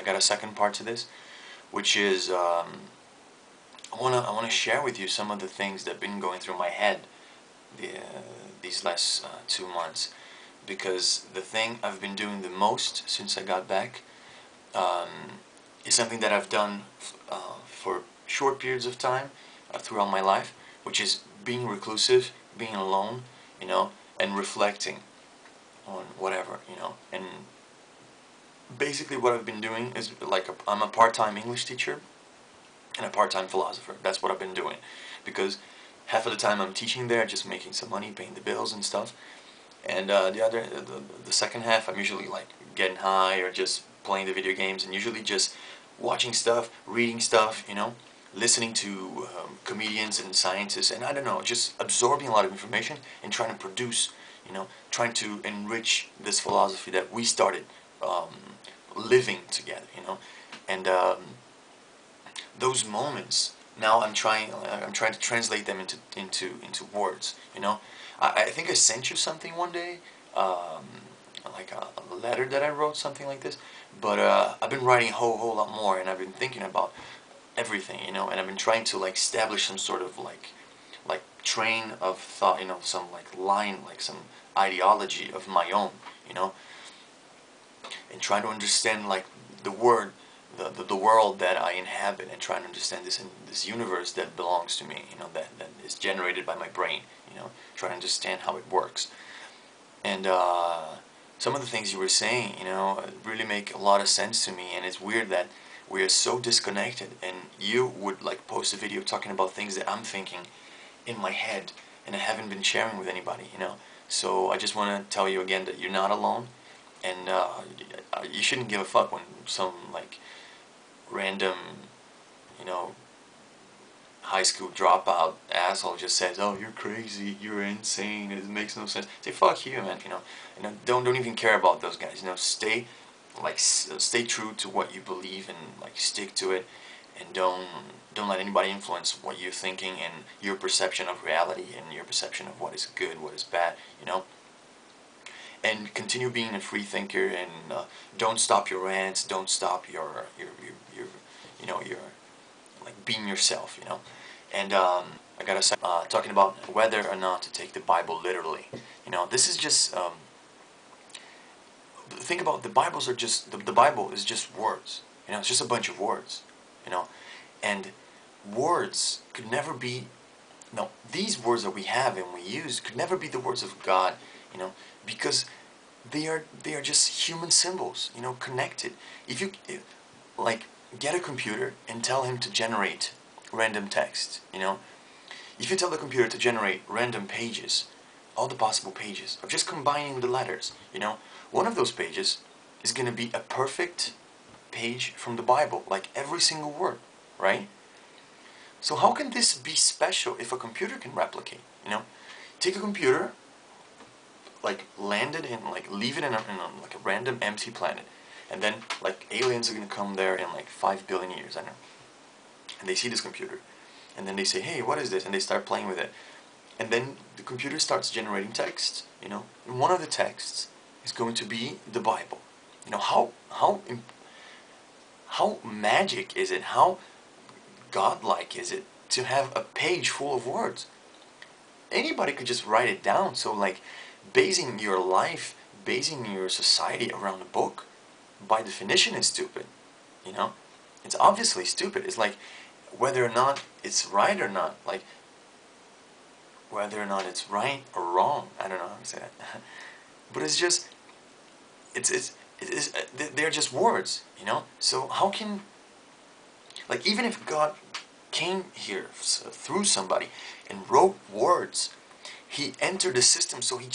got a second part to this, which is I wanna share with you some of the things that have been going through my head these last 2 months, because the thing I've been doing the most since I got back um, is something that I've done for short periods of time throughout my life, which is being reclusive, being alone, you know, and reflecting on whatever, you know. And basically what I've been doing is I'm a part-time English teacher and a part-time philosopher. That's what I've been doing, because half of the time I'm teaching there, just making some money, paying the bills and stuff, and the second half I'm usually like getting high or just playing the video games, and usually just watching stuff, reading stuff, you know, listening to comedians and scientists, and I don't know, just absorbing a lot of information and trying to produce, you know, trying to enrich this philosophy that we started living together, you know. And those moments, now I'm trying to translate them into words, you know. I think I sent you something one day, like a letter that I wrote, something like this. But I've been writing a whole lot more, and I've been thinking about everything, you know. And I've been trying to like establish some sort of like train of thought, you know, some like line, like some ideology of my own, you know, and trying to understand like the word, the world that I inhabit, and trying to understand this universe that belongs to me, you know, that is generated by my brain, you know, trying to understand how it works. And some of the things you were saying, you know, really make a lot of sense to me. And it's weird that we are so disconnected, and you would like post a video talking about things that I'm thinking in my head and I haven't been sharing with anybody, you know. So I just want to tell you again that you're not alone, and you shouldn't give a fuck when some like random, you know, high school dropout asshole just says, "Oh, you're crazy, you're insane, it makes no sense." Say, "Fuck you, man," you know. You know, don't even care about those guys. You know, stay stay true to what you believe, and like stick to it, and don't let anybody influence what you're thinking and your perception of reality and your perception of what is good, what is bad. You know. And continue being a free thinker, and don't stop your rants, don't stop your you know, your like being yourself, you know. And I gotta say, talking about whether or not to take the Bible literally, you know, this is just think about, the Bibles are just the Bible is just words, you know. It's just a bunch of words, you know. And words could never be, no, these words that we have and we use could never be the words of God, you know, because they are just human symbols, you know, connected. If you like get a computer and tell him to generate random text, you know, if you tell the computer to generate random pages, all the possible pages of just combining the letters, you know, one of those pages is going to be a perfect page from the Bible, like every single word, right? So how can this be special if a computer can replicate, you know? Take a computer, like land it in, like leave it in a like a random empty planet, and then like aliens are gonna come there in like 5 billion years, I know, and they see this computer, and then they say, "Hey, what is this?" And they start playing with it, and then the computer starts generating text, you know, and one of the texts is going to be the Bible. You know, how magic is it? How godlike is it to have a page full of words? Anybody could just write it down. So like basing your life, basing your society around a book, by definition is stupid, you know. It's obviously stupid. It's like whether or not it's right or not, like whether or not it's right or wrong, I don't know how to say that. But it's just they're just words, you know. So how can, like, even if God came here through somebody and wrote words, he entered the system, so he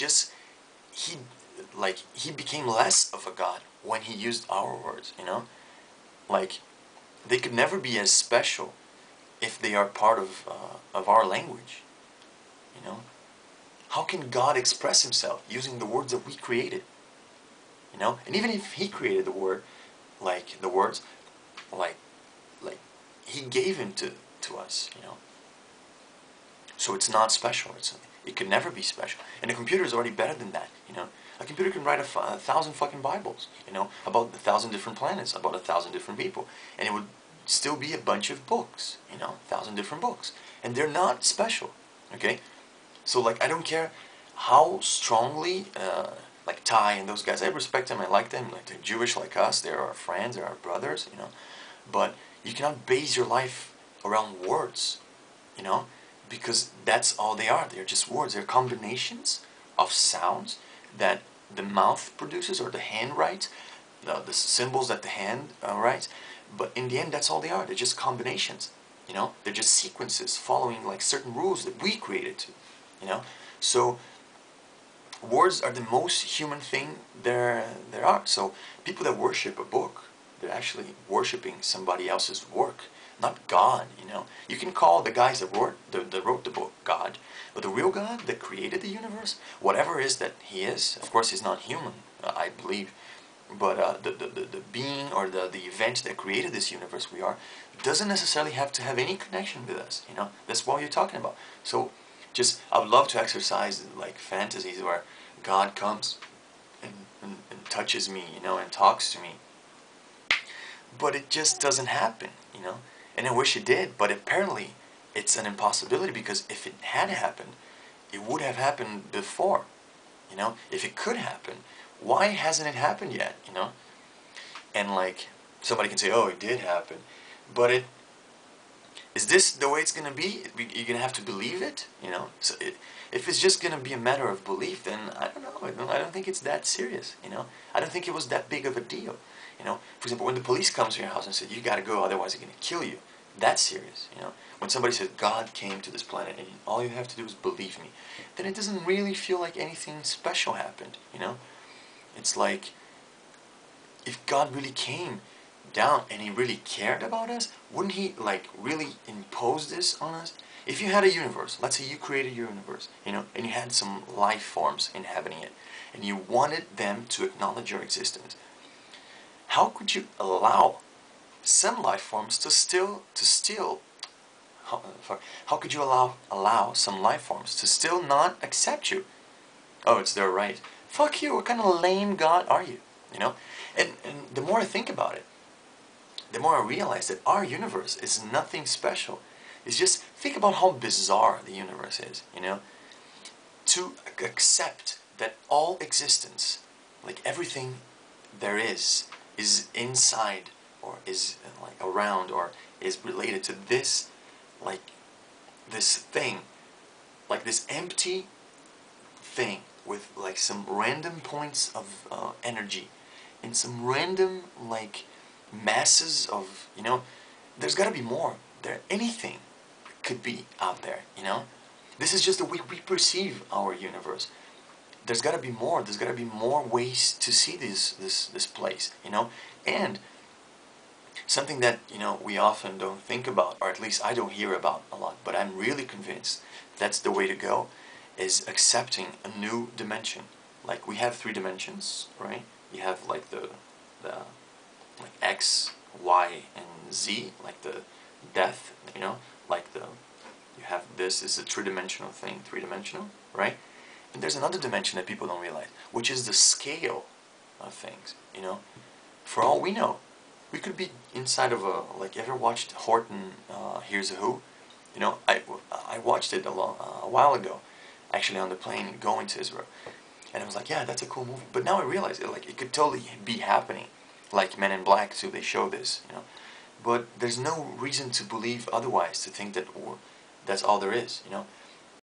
he became less of a God when he used our words, you know. Like, they could never be as special if they are part of our language, you know. How can God express himself using the words that we created, you know? And even if he created the word, like the words, like he gave him to us, you know. So it's not special. It could never be special. And the computer is already better than that, you know. A computer can write a thousand fucking Bibles, you know, about 1,000 different planets, about 1,000 different people, and it would still be a bunch of books, you know, 1,000 different books, and they're not special, okay? So like, I don't care how strongly, like Ty and those guys, I respect them, I like them, like they're Jewish like us, they're our friends, they're our brothers, you know, but you cannot base your life around words, you know, because that's all they are. They're just words. They're combinations of sounds that the mouth produces or the hand writes, the symbols that the hand writes. But in the end, that's all they are. They're just combinations, you know. They're just sequences following like certain rules that we created to, you know. So words are the most human thing there are. So people that worship a book, they're actually worshiping somebody else's work, not God, you know. You can call the guys that wrote the book God, but the real God that created the universe, whatever it is that he is, of course he's not human, I believe, but the being or the event that created this universe we are, doesn't necessarily have to have any connection with us, you know. That's what you're talking about. So just, I would love to exercise like fantasies where God comes and touches me, you know, and talks to me. But it just doesn't happen, you know. And I wish it did, but apparently it's an impossibility, because if it had happened, it would have happened before, you know. If it could happen, why hasn't it happened yet, you know? And like, somebody can say, oh, it did happen, but is this the way it's going to be? You're going to have to believe it, you know? So if it's just going to be a matter of belief, then I don't know. I don't think it's that serious, you know? I don't think it was that big of a deal, you know? For example, when the police comes to your house and said, you got to go, otherwise they're going to kill you, that's serious, you know? When somebody says, God came to this planet and all you have to do is believe me, then it doesn't really feel like anything special happened, you know? It's like, if God really came down and he really cared about us, wouldn't he like really impose this on us? If you had a universe, let's say you created your universe, you know, and you had some life forms inhabiting it, and you wanted them to acknowledge your existence, how could you allow some life forms to still how could you allow some life forms to still not accept you? Oh, it's their right. Fuck you, what kind of lame God are you? You know? And the more I think about it, the more I realize that our universe is nothing special. It's just, think about how bizarre the universe is, you know? To accept that all existence, like everything there is inside, or is like around, or is related to this, like this thing, like this empty thing with like some random points of energy and some random like masses of, you know, there's got to be more. Anything could be out there, you know. This is just the way we perceive our universe. There's got to be more. There's got to be more ways to see this place, you know. And something that, you know, we often don't think about, or at least I don't hear about a lot, but I'm really convinced that's the way to go, is accepting a new dimension. Like, we have 3 dimensions, right? You have like the like X, Y, and Z, like the death, you know, like you have this is a 3-dimensional thing, 3-dimensional, right? And there's another dimension that people don't realize, which is the scale of things, you know. For all we know, we could be inside of a, like, ever watched Horton, Here's a Who? You know, I watched it a while ago, actually on the plane going to Israel. And I was like, yeah, that's a cool movie. But now I realize it, like, it could totally be happening. Like Men in Black too, they show this, you know. But there's no reason to believe otherwise, to think that that's all there is, you know.